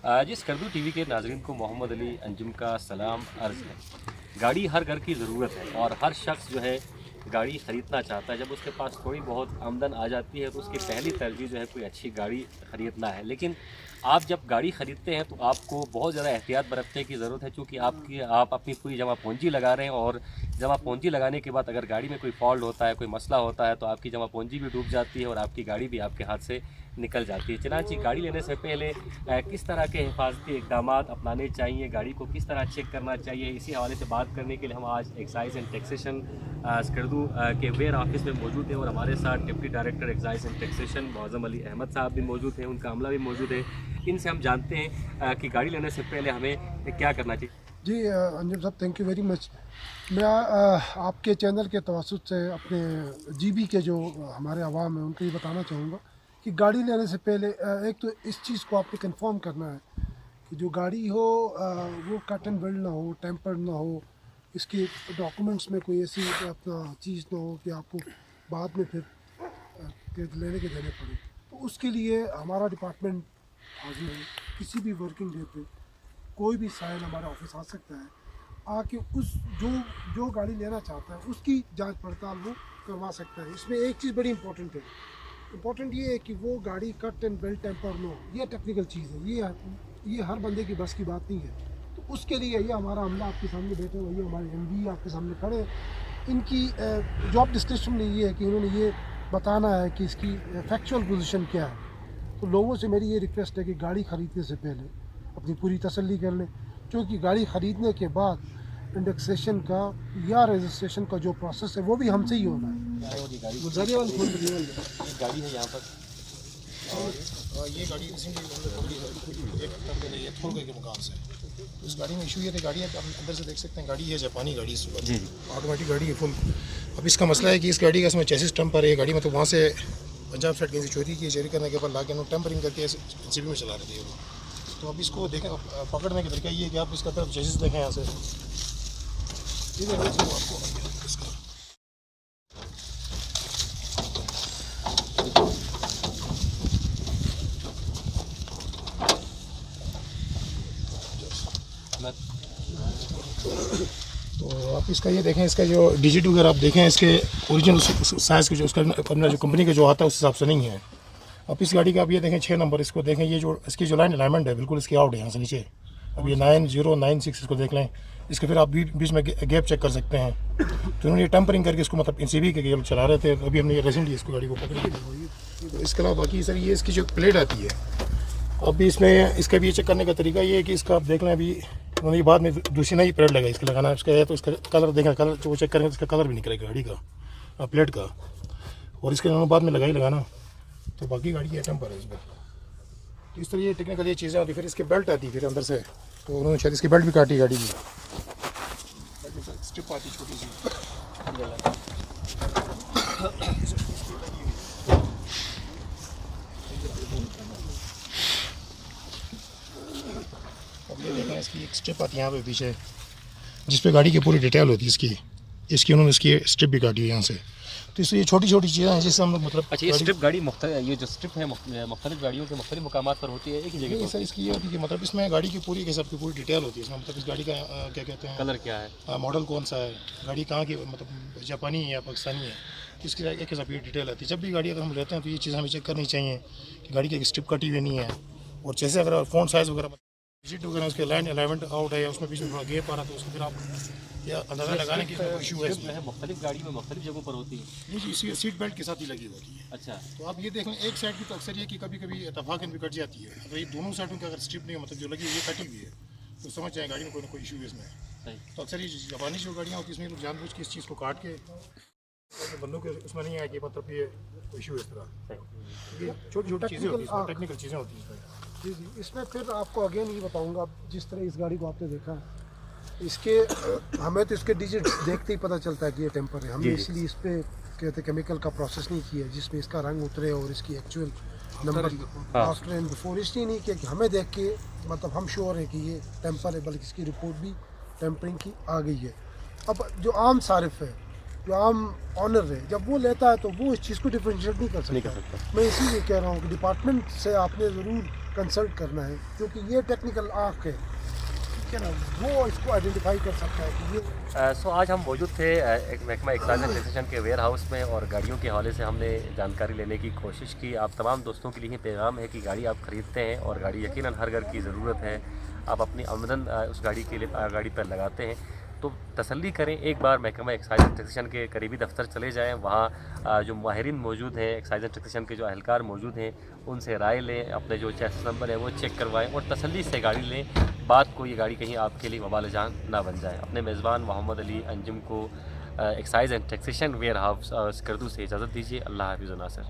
जी, Skardu TV के नाज़रीन को मोहम्मद अली अंजुम का सलाम अर्ज़ है। गाड़ी हर घर की ज़रूरत है और हर शख्स जो है गाड़ी ख़रीदना चाहता है। जब उसके पास थोड़ी बहुत आमदन आ जाती है तो उसकी पहली तरजीह जो है कोई अच्छी गाड़ी ख़रीदना है। लेकिन आप जब गाड़ी ख़रीदते हैं तो आपको बहुत ज़्यादा एहतियात बरतने की ज़रूरत है, क्योंकि आप अपनी पूरी जमा पूंजी लगा रहे हैं और जमा पूंजी लगाने के बाद अगर गाड़ी में कोई फॉल्ट होता है, कोई मसला होता है, तो आपकी जमा पूंजी भी डूब जाती है और आपकी गाड़ी भी आपके हाथ से निकल जाती है। चनांचे गाड़ी लेने से पहले किस तरह के हिफाजती इकदाम अपनाने चाहिए, गाड़ी को किस तरह चेक करना चाहिए, इसी हवाले से बात करने के लिए हम आज एक्साइज एंड टैक्सेशन स्कर्दू के वेयर ऑफिस में मौजूद हैं और हमारे साथ deputy director excise and taxation Mauzam Ali Ahmad sahab भी मौजूद हैं, उनका अमला भी मौजूद है। इनसे हम जानते हैं कि गाड़ी लेने से पहले हमें क्या करना चाहिए। जी अंजुम साहब, थैंक यू वेरी मच। मैं आपके चैनल के तवसुत से अपने जीबी के जो हमारे आवाम है उनको ये बताना चाहूँगा कि गाड़ी लेने से पहले एक तो इस चीज़ को आपने कंफर्म करना है कि जो गाड़ी हो वो कट एंड वेल्ड ना हो, टेम्पर्ड ना हो, इसके डॉक्यूमेंट्स में कोई ऐसी अपना चीज़ ना हो कि आपको बाद में फिर लेने के देने पड़े। तो उसके लिए हमारा डिपार्टमेंट हाजिर है। किसी भी वर्किंग डे पे कोई भी साइल हमारे ऑफिस आ सकता है, आके उस जो गाड़ी लेना चाहता है उसकी जांच पड़ताल वो करवा सकता है। इसमें एक चीज़ बड़ी इंपॉर्टेंट ये है कि वो गाड़ी cut and weld tamper no, ये टेक्निकल चीज़ है, ये हर बंदे की बस की बात नहीं है। तो उसके लिए ये हमारा अमला आपके सामने बैठे हुए, ये हमारे एमडी आपके सामने खड़े हैं। इनकी जॉब डिस्क्रिप्शन में ये है कि उन्होंने ये बताना है कि इसकी फैक्चुअल पोजीशन क्या है। तो लोगों से मेरी ये रिक्वेस्ट है कि गाड़ी ख़रीदने से पहले अपनी पूरी तसल्ली कर लें, क्योंकि गाड़ी ख़रीदने के बाद इंडेक्सेशन का या रजिस्ट्रेशन का जो प्रोसेस है वो भी हमसे ही होना है। गुजारिया वाली गाड़ी है यहाँ पर और ये गाड़ी रिसेंटली एक हफ्ता पहले ये थोड़े के मुकाम से उस गाड़ी में इशू ये थे। गाड़ी आप अंदर से देख सकते हैं, गाड़ी है जापानी गाड़ी, इस जी ऑटोमेटिक गाड़ी है फुल। अब इसका मसला है कि इस गाड़ी का इसमें चेसिस टम्पर है। गाड़ी मतलब वहाँ से पंजाब फ्लैट कहीं से चोरी करने के बाद ला के टेम्परिंग करके जीबी में चला रहे थे। तो अब इसको देखें, पकड़ने का तरीका ये है कि आप इसका तरफ चेसिस देखें यहाँ से, आपको इसका तो आप इसका ये देखें, इसका जो डिजिट वगैरह आप देखें, इसके ओरिजिनल साइज़ के जो उसका अपना जो कंपनी का जो आता है उस हिसाब से नहीं है। अब इस गाड़ी का आप ये देखें 6 नंबर, इसको देखें, ये जो इसकी जो लाइन अलाइनमेंट है बिल्कुल इसकी आउट है यहाँ से नीचे। अब ये 9096 इसको देख लें, इसके फिर आप बीच में गैप चेक कर सकते हैं। तो उन्होंने ये टेम्परिंग करके इसको मतलब NCB के लोग चला रहे थे। तो अभी हमने ये रिसेंटली इसको गाड़ी को पकड़ी। तो इसके अलावा बाकी सर ये इसकी जो प्लेट आती है, अभी इसमें इसका भी ये चेक करने का तरीका ये है कि इसका आप देख लें, अभी उन्होंने बाद में दूसरी नई प्लेट लगा इसका लगाना इसका है, तो इसका कलर देखें, कलर जो चेक करेंगे इसका कलर भी निकलेगा गाड़ी का प्लेट का, और इसके उन्होंने बाद में लगाना। तो बाकी गाड़ी की आइटम पर है इसमें। तो इस तरह ये टेक्निकल ये चीज़ें होती। फिर इसके बेल्ट आती है फिर अंदर से, तो उन्होंने शायद इसकी बेल्ट भी काटी गाड़ी की, स्ट्रिप आती छोटी सी। अब ये देखें, इसकी एक स्ट्रिप आती है यहाँ पे पीछे, जिस पे गाड़ी की पूरी डिटेल होती है इसकी उन्होंने इसकी स्ट्रिप भी काटी है यहाँ से। तो इसलिए ये छोटी छोटी चीज़ें हैं जिससे हम लोग मतलब। अच्छा, ये स्ट्रिप गाड़ी ये जो स्ट्रिप है मुख्तलिफ गाड़ियों के मुख्तलिफ मुकामात पर होती है, एक ही जगह नहीं सर, इसकी ये होती है कि मतलब इसमें गाड़ी की पूरी सबकी पूरी डिटेल होती है इसमें, मतलब इस गाड़ी का क्या कहते हैं, कलर क्या है, मॉडल कौन सा है, गाड़ी कहाँ की, मतलब जापानी है या पाकिस्तानी है, इसकी एक हिसाब की डिटेल आती है। जब भी गाड़ी अगर हम लेते हैं तो ये चीज़ हमें चेक करनी चाहिए कि गाड़ी की एक स्ट्रिप कटी हुई नहीं है, और जैसे अगर फ़ोन साइज़ वगैरह डिजिट वगैरह उसके लाइन अलाइनमेंट आउट है या उसमें बीच में थोड़ा गैप आ रहा, तो उसको फिर आप या अंदाज़ा लगाने की इशू है इसमें। मुख्तलिफ गाड़ी में मुख्तलिफ जगहों पर होती है। नहीं जी, इसी सीट बेल्ट के साथ ही लगी होती है। अच्छा, तो आप ये देख लें, एक साइड की तो अक्सर ये कि कभी कभी इतफाक़न भी कट जाती है। तो ये दोनों साइडों की अगर स्ट्रिप नहीं हो, मतलब जो लगी ये कटी हुई है, तो समझ जाए गाड़ी में कोई ना कोई इशू है इसमें। तो अक्सर ये जापानी जो गाड़ियाँ होती है इसमें लोग जानबूझ के इस चीज़ को काट के बंदों के उसमें नहीं आया कि मतलब ये कोई इशू है इस तरह। ये छोटी छोटी चीज़ें होती हैं, टेक्निकल चीज़ें होती हैं। जी इसमें फिर आपको अगेन ये बताऊंगा, जिस तरह इस गाड़ी को आपने देखा इसके हमें तो इसके डिजिट देखते ही पता चलता है कि ये टेम्पर है। हमने इसलिए इस पर कहते केमिकल का प्रोसेस नहीं किया जिसमें इसका रंग उतरे और इसकी actual number after and before, इसलिए नहीं किया कि हमें देख के मतलब हम श्योर है कि ये टेम्पर है, बल्कि इसकी रिपोर्ट भी टेम्परिंग की आ गई है। अब जो आम सारिफ है जो आम ऑनर है, जब वो लेता है तो वो इस चीज़ को डिफरेंशिएट नहीं कर सकता। मैं इसीलिए कह रहा हूँ कि डिपार्टमेंट से आपने ज़रूर कंसल्ट करना है, क्योंकि ये टेक्निकल आँख है, ठीक है ना, वो इसको आइडेंटिफाई कर सकता है कि ये सो आज हम मौजूद थे एक महकमा एक्साइज एंड टैक्सेशन के वेयर हाउस में, और गाड़ियों के हवाले से हमने जानकारी लेने की कोशिश की। आप तमाम दोस्तों के लिए पैगाम है कि गाड़ी आप ख़रीदते हैं और गाड़ी यकीनन हर घर की ज़रूरत है, आप अपनी आमदन उस गाड़ी के लिए गाड़ी पर लगाते हैं, तो तसल्ली करें, एक बार महकमा एक्साइज एंड टैक्सेशन के करीबी दफ्तर चले जाएं। वहाँ जो माहिरीन मौजूद हैं, एक्साइज एंड टैक्सेशन के जो अहलकार मौजूद हैं, उनसे राय लें, अपने जो चेसिस नंबर है वो चेक करवाएं और तसल्ली से गाड़ी लें। बात को ये गाड़ी कहीं आपके लिए वबाल जान ना बन जाए। अपने मेज़बान मोहम्मद अली अंजुम को excise and taxation warehouse Skardu से इजाज़त दीजिए। अल्लाह हाफ़िज़ नासिर।